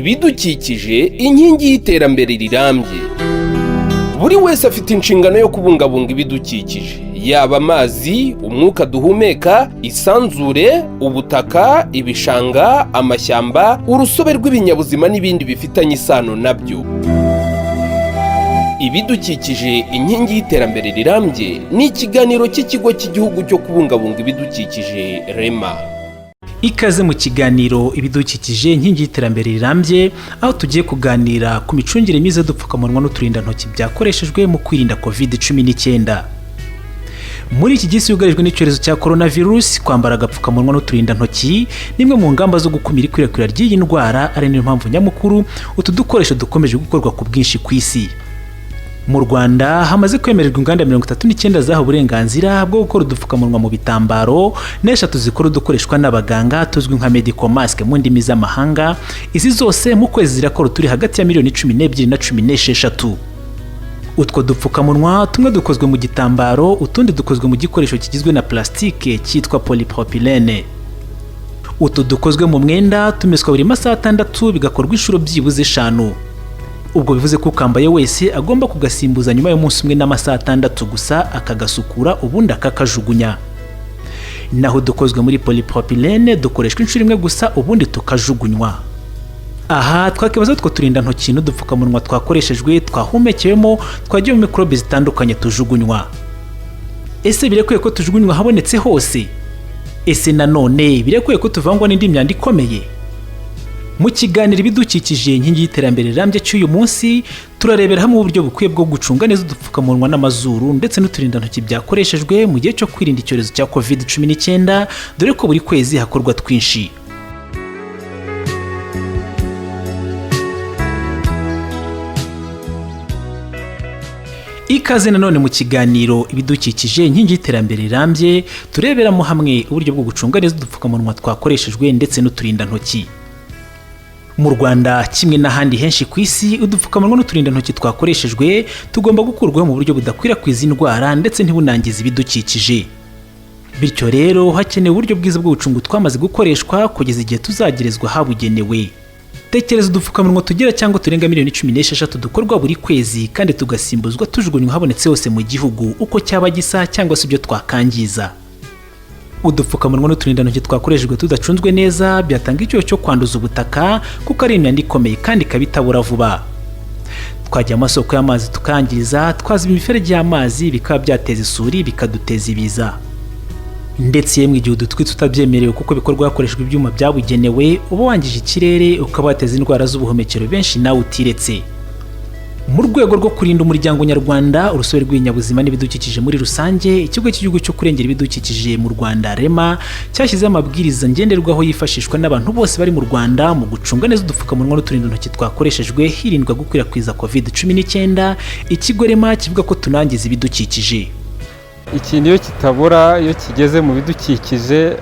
Ibidukikije inkingi y'iterambere rirambye. Buri wese afite inshingano yo kubungabunga ibidukikije, yaba amazi, umwuka duhumeka, isanzure, ubutaka, ibishanga, amashyamba, urusobe rw'ibinyabuzima n'ibindi bifitanye isano nabyo. Ibidukikije inkingi y'iterambere rirambye ni ikiganiro cy'ikigo cy'igihugu cyo kubungabunga ibidukikije REMA. Ikaze mu kiganiro ibidukikije inkingi y'iterambere rirambye, aho tugiye kuganira ku micungire myiza y'udupfukamunwa n'uturindantoki byakoreshejwe mu kwirinda COVID-19. Muri iki gihe yugarijwe n'icyorezo cya coronavirus, kwambara agapfukamunwa n'uturindantoki nimwe mu ngamba zo gukumira ikwirakwira ry'iyi ndwara, ari niyo mpamvu nyamukuru utu dukoresho dukomeje gukorwa ku bwinshi ku isi. Mu Rwanda hamaze kwemererwa inganda 39 zaho uburenganzira bwo gukora udupfukamunwa mu bitambaro, n'eshatu zikora udukoreshwa n'abaganga tuzwi nka medical mask mu ndimi z'amahanga. Izi zose mu kwezi zirakora turi hagati ya miliyoni 12 na 16. Utwo dupfukamunwa tumwe dukozwe mu gitambaro, utundi dukozwe mu gikoresho kigizwe na plastike cyitwa polypropylene. Utu dukozwe mu mwenda tumeswa buri masaha 6 bigakorwa inshuro byibuze 5. Ubwo bivuze ko ukambaye wese agomba kugasimbuza nyuma y'umunsi umwe n'amasaha 6 gusa, akagasukura ubundi akakajugunya. Naho dukozwe muri polypropylene dukoreshwa inshuro imwe gusa ubundi tukajugunywa. Aha twakibaza two turindantoki n'udupfukamunwa twakoreshejwe twahumekewemo twagiye mu mikorobe zitandukanye tujugunywa. Ese birekwiye ko tujugunywa habonetse hose? Ese nanone birekwiye ko tuvangwa n'indi myanda ikomeye? Mu kiganiro ibidukikije inkingi y'iterambere rirambye cy'uyu munsi, turarebera hamwe uburyo bukwiye bwo gucunga neza udupfukamunwa n'amazuru ndetse n'uturindantoki byakoreshejwe mu gihe cyo kwirinda icyorezo cya COVID-19, dore ko buri kwezi hakorwa twinshi. Ikaze nanone mu kiganiro ibidukikije inkingi y'iterambere rirambye, tureberamo hamwe uburyo bwo gucunga neza udupfukamunwa twakoreshejwe ndetse n'uturindantoki. Mu Rwanda kimwe n'ahandi henshi ku isi, udupfukamunwa n'uturindantoki twakoreshejwe tugomba gukurwaho mu buryo budakwirakwiza indwara ndetse ntibunangiza ibidukikije. Bityo rero hakenewe uburyo bwiza bwo gucunga twamaze gukoreshwa kugeza igihe tuzagerezwa habugenewe. Tekereza udupfukamunwa tugera cyangwa turenga miliyoni 16 dukorwa buri kwezi, kandi tugasimbuzwa tujugunywa habonetse hose mu gihugu uko cyaba gisa cyangwa se ibyo twakangiza. Udupfukamunwa n'uturindantoki twakoreshejwe tudacunzwe neza byatanga icyo cyo kwanduza ubutaka, kuko ari imyanda ikomeye kandi kabitabura vuba. Twajya amasoko y'amazi tukangiza, twaziba imiferege y'amazi bikaba byateza isuri bikaduteza ibiza. Ndetse yemwe igihe udutwi tutabyemerewe kuko bikorwa hakoreshejwe ibyuma byabugenewe, uba wangije ikirere ukaba wateza indwara z'ubuhumekero benshi nawe utiretse. Mu rwego rwo kurinda umuryango nyarwanda, urusobe rw'ibinyabuzima n'ibidukikije muri rusange, ikigo cy'igihugu cyo kurengera ibidukikije mu Rwanda REMA cyashyizeho amabwiriza ngenderwaho yifashishwa n'abantu bose bari mu Rwanda mu gucunga neza udupfukamunwa n'uturindantoki twakoreshejwe hirindwa gukwirakwiza COVID-19. Ikigo REMA kivuga ko tunangiza ibidukikije. Ikintu iyo kitabura, iyo kigeze mu bidukikije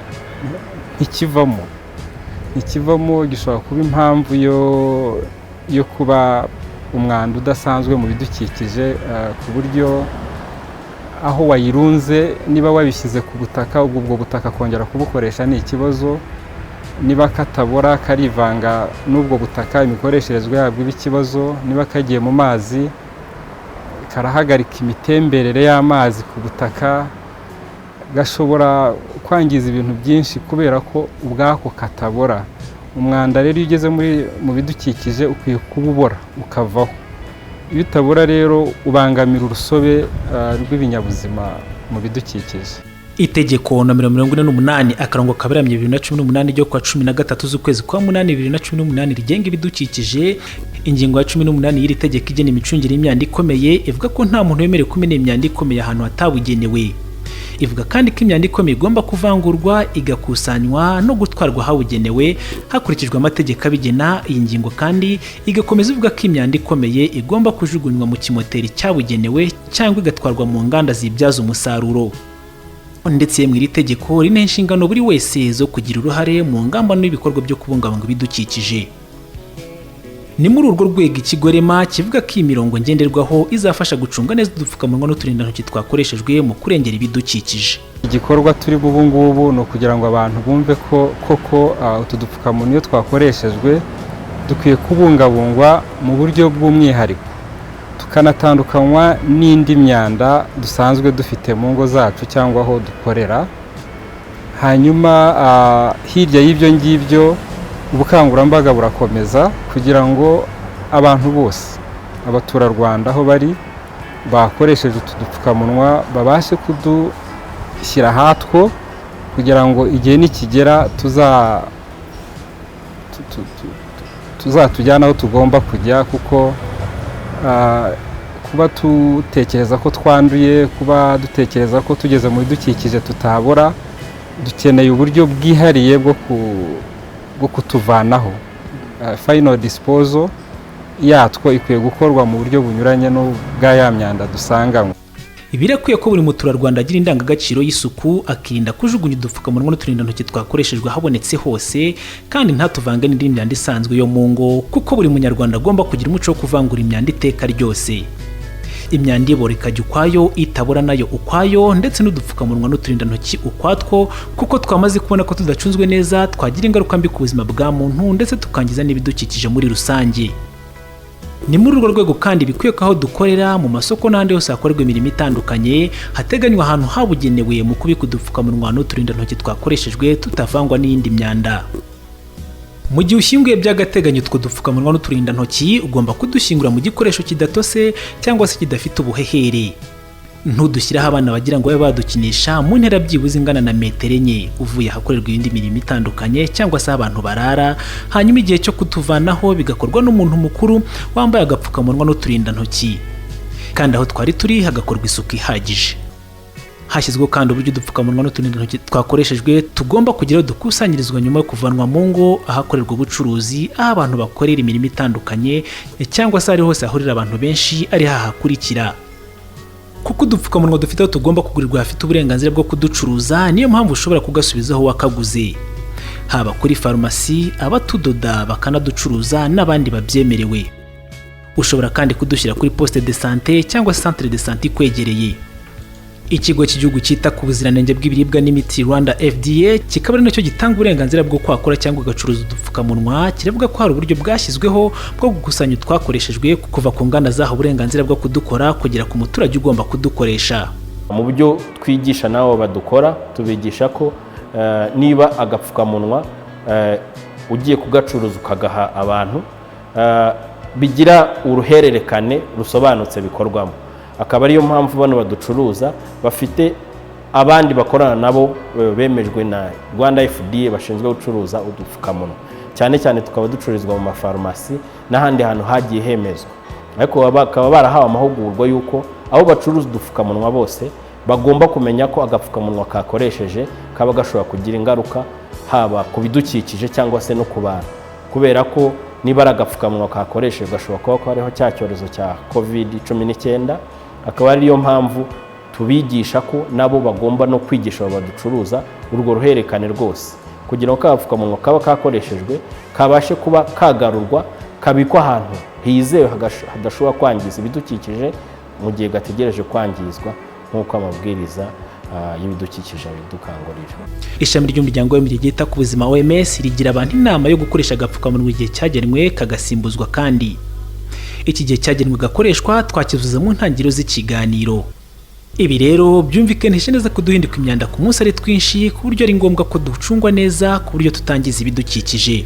ikivamo gishobora kuba impamvu yo kuba umwanda udasanzwe mu bidukikije, ku buryo aho wayirunze niba wabishyize ku butaka, ubwo butaka kongera kubukoresha ni ikibazo. Niba katabora karivanga n'ubwo butaka, imikoresherezwe yabwo iba ikibazo. Niba kagiye mu mazi karahagarika imitemberere y'amazi ku butaka, gashobora kwangiza ibintu byinshi kubera ko ubwako katabora. Umwanda rero iyo ugeze mu bidukikije ukwiye kububora ukavaho. Iyo utabora rero ubangamira urusobe rw'ibinyabuzima mu bidukikije. Itegeko nomero 48 akarongo kaberamye 2018 ryo kwa 13 z'ukwezi kwa 8 2018 rigenga ibidukikije, ingingo ya 18 y'iri tegeko igena imicungire y'imyanda ikomeye, ivuga ko nta muntu wemerewe kumena imyanda ikomeye ahantu hatabugenewe. Ivuga kandi ko imyanda ikomeye igomba kuvangurwa, igakusanywa no gutwarwa habugenewe hakurikijwe amategeko abigena. Iyi ngingo kandi igakomeza ivuga ko imyanda ikomeye igomba kujugunywa mu kimoteri cyabugenewe cyangwa igatwarwa mu nganda zibyaza umusaruro. Ndetse mu iri tegeko rine inshingano buri wese zo kugira uruhare mu ngamba n'ibikorwa byo kubungabunga ibidukikije. Ni muri urwo rwego ikigo REMA kivuga ko imirongo ngenderwaho izafasha gucunga neza udupfukamunwa n'uturindantoki twakoreshejwe mu kurengera ibidukikije. Igikorwa turi ubu ngubu no kugira ngo abantu bumve ko koko utu dupfukamunwa iyo twakoreshejwe dukwiye kubungabungwa mu buryo bw'umwihariko, tukanatandukanywa n'indi myanda dusanzwe dufite mu ngo zacu cyangwa aho dukorera. Hanyuma hirya y'ibyo ngibyo ubukangurambaga burakomeza kugira ngo abantu bose, abaturarwanda aho bari bakoresheje utu dupfukamunwa babashe kudushyira ahatwo kugira ngo igihe nikigera tuzatujyana aho tugomba kujya, kuko kuba dutekereza ko twanduye, kuba dutekereza ko tugeze mu bidukikije tutabora, dukeneye uburyo bwihariye bwo kutuvanaho. Final disposal yatwo ikwiye gukorwa mu buryo bunyuranye n'ubwa ya myanda dusanganywe. Birakwiye ko buri muturarwanda agira indangagaciro y'isuku, akirinda kujugunya udupfukamunwa n'uturindantoki twakoreshejwe habonetse hose, kandi ntatuvange n'indi myanda isanzwe yo mu ngo, kuko buri munyarwanda agomba kugira umuco wo kuvangura imyanda iteka ryose. Imyanda ibora ikajya ukwayo, itabora nayo ukwayo, ndetse n'udupfukamunwa n'uturindantoki ukwatwo, kuko twamaze kubona ko tudacunzwe neza twagira ingaruka mbi ku buzima bwa muntu, ndetse tukangiza n'ibidukikije muri rusange. Ni muri urwo rwego kandi bikwiye ko aho dukorera, mu masoko n'ahandi hose hakorerwa imirimo itandukanye, hateganywa ahantu habugenewe mu kubika udupfukamunwa n'uturindantoki twakoreshejwe tutavangwa n'iyindi myanda. Mu gihe ushyinguye by'agateganyo utwo dupfukamunwa n'uturindantoki, ugomba kudushyingura mu gikoresho kidatose cyangwa se kidafite ubuhehere. Ntudushyiraho abana bagira ngo babe badukinisha mu ntera byibuze ingana na metero 4 uvuye ahakorerwa iyindi mirimo itandukanye cyangwa se abantu barara, hanyuma igihe cyo kutuvanaho bigakorwa n'umuntu mukuru wambaye agapfukamunwa n'uturindantoki, kandi aho twari turi hagakorwa isuku ihagije. Hashyizweho kandi uburyo udupfukamunwa n'uturindantoki twakoreshejwe tugomba kugira dukusanyirizwa nyuma yo kuvanwa mu ngo, ahakorerwa ubucuruzi, aho abantu bakorera imirimo itandukanye, cyangwa se ari hose hahurira abantu benshi ari hahakurikira. Kuko udupfukamunwa dufite aho tugomba kugurirwa hafite uburenganzira bwo kuducuruza, niyo mpamvu ushobora kugasubizaho wakaguze, haba kuri farumasi, abatudoda bakanaducuruza n'abandi babyemerewe. Ushobora kandi kudushyira kuri poste de santé cyangwa centre de santé kwegereye. Ikigo cy'igihugu cyita ku buziranenge bw'ibiribwa n'imiti Rwanda FDA kikaba ari nacyo gitanga uburenganzira bwo kwakora cyangwa gacuruza udupfukamunwa, kiravuga ko hari uburyo bwashyizweho bwo gukusanya twakoreshejwe kuva ku nganda zaho uburenganzira bwo kudukora kugera ku muturage ugomba kudukoresha. Mu buryo twigisha nabo badukora, tubigisha ko niba agapfukamunwa ugiye kugacuruza ukagaha abantu, bigira uruhererekane rusobanutse bikorwamo. Akaba ariyo mpamvu bano baducuruza bafite abandi bakorana nabo bemejwe na Rwanda FDA bashinzwe gucuruza udupfukamunwa. Cyane cyane tukaba ducururizwa mu mafarumasi n'ahandi hantu hagiye hemezwa. Ariko bakaba barahawe amahugurwa yuko aho bacuruza udupfukamunwa bose bagomba kumenya ko agapfukamunwa kakoresheje kaba gashobora kugira ingaruka haba ku bidukikije cyangwa se no ku bantu, kubera ko niba ari agapfukamunwa kakoresheje gashobora kuba ko hariho cya cyorezo cya COVID-19. Akaba ariyo mpamvu tubigisha ko nabo bagomba no kwigisha baducuruza urwo ruherekane rwose, kugira ngo agapfukamunwa kaba kakoreshejwe kabashe kuba kagarurwa, kabikwa ahantu hizewe hadashobora kwangiza ibidukikije mu gihe gategereje kwangizwa nk'uko amabwiriza y'ibidukikije bidukangurira. Ishami ry'umuryango w'abibumbye ryita ku buzima OMS rigira abantu inama yo gukoresha agapfukamunwa igihe cyagenwe kagasimbuzwa kandi. Iki gihe cyagenwe gakoreshwa twakivuze mu ntangiriro z'ikiganiro. Ibi rero byumvikanisha neza ko duhinduka imyanda ku munsi ari twinshi, ku buryo ari ngombwa ko ducungwa neza ku buryo tutangiza ibidukikije.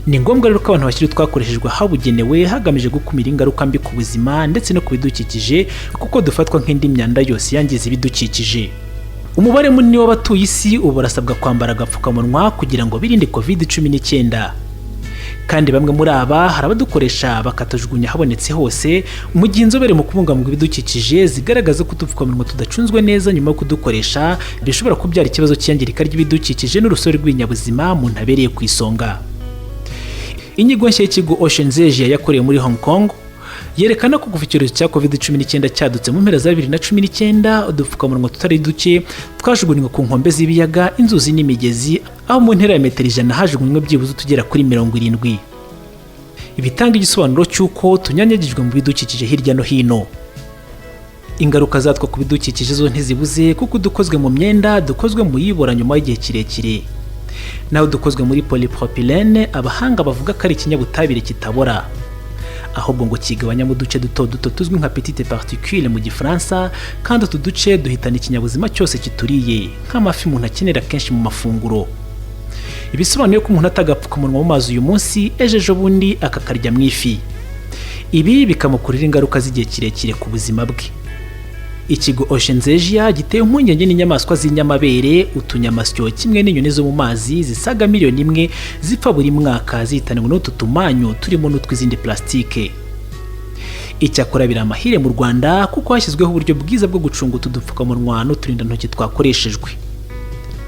Ni ngombwa rero ko abantu bashyira twakoreshejwe habugenewe hagamije gukumira ingaruka mbi ku buzima ndetse no ku bidukikije, kuko dufatwa nk'indi myanda yose yangiza ibidukikije. Umubare munini w'abatuye isi ubu barasabwa kwambara agapfukamunwa kugira ngo birinde COVID-19. Kandi bamwe muri aba hari abadukoresha bakatajugunya habonetse hose, mu gihe inzobere mu kubungabunga ibidukikije zigaragaza ko udupfukamunwa tudacunzwe neza nyuma yo kudukoresha bishobora kubyara ikibazo cy'iyangirika ry'ibidukikije n'urusobe rw'ibinyabuzima mu ntabereye ku isonga. Inyigo nshya y'ikigo Oceans Asia yakorewe muri Hong Kong yerekana ko kuva icyorezo cya COVID-19 cyadutse mu mpera za 2019, udupfukamunwa tutari duke twajugunywe ku nkombe z'ibiyaga, inzuzi n'imigezi, aho mu ntera ya metero 100 hajugunywe byibuze tugera kuri 70. Ibitanga igisobanuro cy'uko tunyanyagijwe mu bidukikije hirya no hino. Ingaruka zatwo ku bidukikije zo ntizibuze, kuko dukozwe mu myenda, dukozwe mu yibora nyuma y'igihe kirekire. naho dukozwe muri polypropylene abahanga bavuga ko ari ikinyabutabire kitabora, ahubwo ngo kigabanya mu duce duto duto tuzwi nka petite particule mu gifaransa, kandi utu duce duhitana ikinyabuzima cyose kituriye nk'amafi umuntu akenera kenshi mu mafunguro. Ibisobanuye ko umuntu atagapfukamunwa mu mazi uyu munsi ejo bundi akakarya mu ifi, ibi bikamukurira ingaruka z'igihe kirekire ku buzima bwe. Ikigo Oceans Asia giteye impungenge n'inyamaswa z'inyamabere, utunyamasyo kimwe n'inyoni zo mu mazi zisaga miliyoni 1 zipfa buri mwaka zihitanwe n'utu tumanyu turimo n'utw'izindi plastike. Icyakora biri amahire mu Rwanda kuko hashyizweho uburyo bwiza bwo gucunga utu dupfukamunwa n'uturindantoki twakoreshejwe.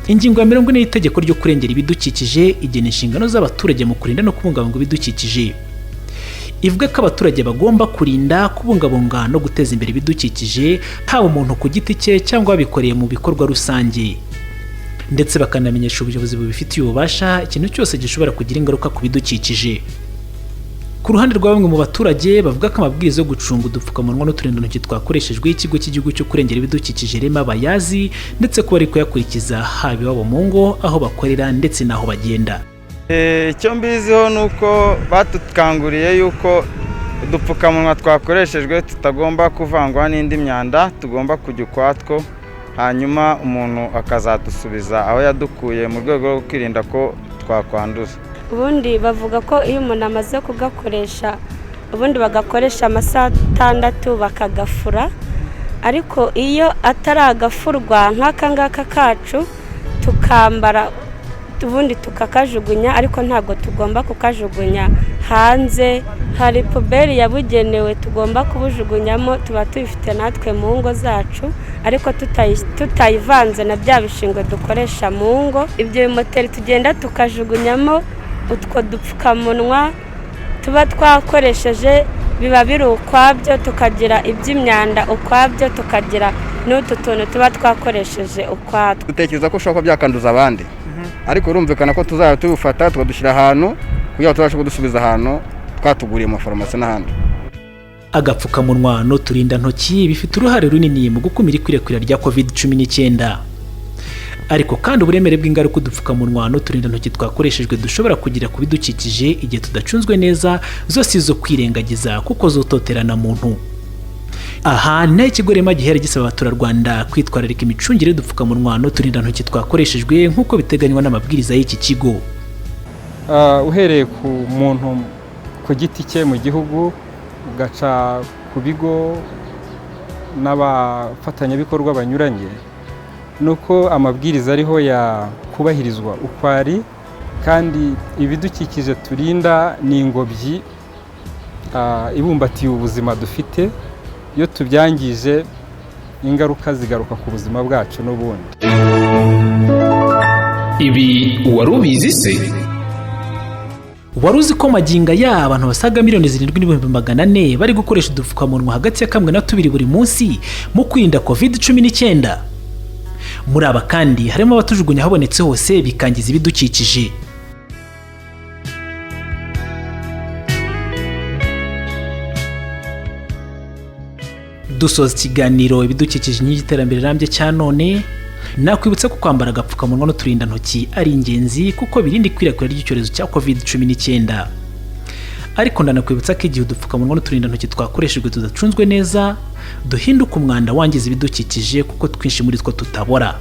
Ingingo ya 40 y'itegeko ryo kurengera ibidukikije igena inshingano z'abaturage mu kurinda no kubungabunga ibidukikije. Ivuga ko abaturage bagomba kurinda, kubungabunga no guteza imbere ibidukikije, haba umuntu ku giti cye cyangwa abikoreye mu bikorwa rusange, ndetse bakanamenyesha ubuyobozi bubifitiye ububasha ikintu cyose gishobora kugira ingaruka ku bidukikije. Ku ruhande rwa bamwe mu baturage bavuga ko amabwiriza yo gucunga udupfukamunwa n'uturindantoki twakoreshejwe ikigo cy'igihugu cyo kurengera ibidukikije REMA bayazi, ndetse ko bari kuyakurikiza haba iwabo mu ngo, aho bakorera ndetse n'aho bagenda. Icyo mbiziho ni uko batukanguriye yuko udupfukamunwa twakoreshejwe tutagomba kuvangwa n'indi myanda, tugomba kujya ukwatwo, hanyuma umuntu akazadusubiza aho yadukuye mu rwego rwo kwirinda ko twakwanduza. Ubundi bavuga ko iyo umuntu amaze kugakoresha ubundi bagakoresha amasaha 6 bakagafura, ariko iyo ataragafurwa nk'aka ngaka kacu tukambara ubundi tukakajugunya, ariko ntabwo tugomba kukajugunya hanze. Hari puberi yabugenewe tugomba kubujugunyamo, tuba tubifite natwe mu ngo zacu, ariko tutayivanze na bya bishingwe dukoresha mu ngo. Ibyo bimoteri tugenda tukajugunyamo utwo dupfukamunwa tuba twakoresheje biba biri ukwabyo, tukagira iby'imyanda ukwabyo, tukagira n'utu tuntu tuba twakoresheje ukwatwo. Dutekereza ko ushobora byakanduza abandi, ariko urumvikana ko tuzajya tubufata tukadushyira ahantu kugira ngo tubashe kudusubiza ahantu twatuguriye mu farumasi n'ahandi. Agapfukamunwa n'uturindantoki bifite uruhare runini mu gukumira ikwirakwira rya COVID-19, ariko kandi uburemere bw'ingaruka udupfukamunwa n'uturindantoki twakoreshejwe dushobora kugira ku bidukikije igihe tudacunzwe neza zose izo kwirengagiza kuko zototerana muntu. Aha ni ikigo REMA gihera gisaba abaturarwanda kwitwararika imicungire y'udupfukamunwa n'uturindantoki twakoreshejwe nk'uko biteganywa n'amabwiriza y'iki kigo. Uhereye ku muntu ku giti cye mu gihugu, ugaca ku bigo n'abafatanyabikorwa banyuranye, nuko amabwiriza ariho yakubahirizwa uko ari, kandi ibidukikije turinda ni ingobyi ibumbatiye ubuzima dufite. Iyo tubyangije ingaruka zigaruka ku buzima bwacu n'ubundi. Ibi wari ubizi se? Wari uzi ko maginga ya abantu basaga 7,400,000 bari gukoresha udupfukamunwa hagati ya 1 na 2 buri munsi mu kwirinda COVID-19? Muri aba kandi harimo abatujugunya habonetse hose bikangiza ibidukikije. Dusoza ikiganiro ibidukikije n'iterambere rirambye cya none, nakwibutsa ko kwambara agapfukamunwa n'uturindantoki ari ingenzi kuko birinda ikwirakwira ry'icyorezo cya COVID-19. Ariko ndanakwibutsa ko igihe udupfukamunwa n'uturindantoki twakoreshejwe tudacunzwe neza, duhinduka umwanda wangiza ibidukikije kuko twinshi muri two tutabora.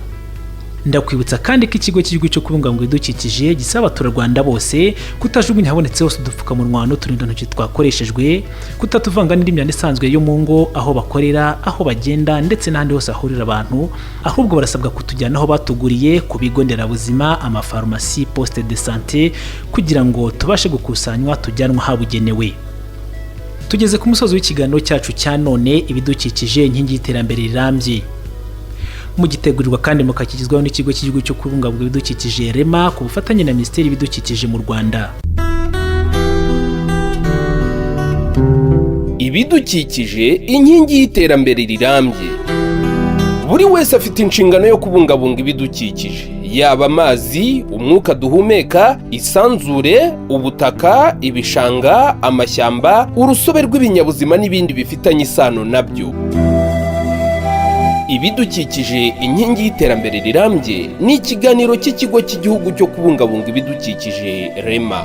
Ndakwibutsa kandi ko ikigo cy'igihugu cyo kubungabunga ibidukikije gisaba abaturarwanda bose kutajugunya habonetse hose udupfukamunwa n'uturindantoki twakoreshejwe, kutatuvanga n'indi myanda isanzwe yo mu ngo, aho bakorera, aho bagenda ndetse n'ahandi hose hahurira abantu, ahubwo barasabwa kutujyana aho batuguriye, ku bigo nderabuzima, amafarumasi, poste de santé, kugira ngo tubashe gukusanywa tujyanwa habugenewe. Tugeze ku musozi w'ikiganiro cyacu cya none, ibidukikije inkingi y'iterambere rirambye. Mugitegurirwa kandi mukakigizwaho n'ikigo cy'igihugu cyo kubungabunga ibidukikije REMA ku bufatanye na Minisiteri y'Ibidukikije mu Rwanda. Ibidukikije inkingi y'iterambere rirambye. Buri wese afite inshingano yo kubungabunga ibidukikije, yaba amazi, umwuka duhumeka, isanzure, ubutaka, ibishanga, amashyamba, urusobe rw'ibinyabuzima n'ibindi bifitanye isano nabyo. ibidukikije inkingi y'iterambere rirambye ni ikiganiro cy'ikigo cy'igihugu cyo kubungabunga ibidukikije REMA.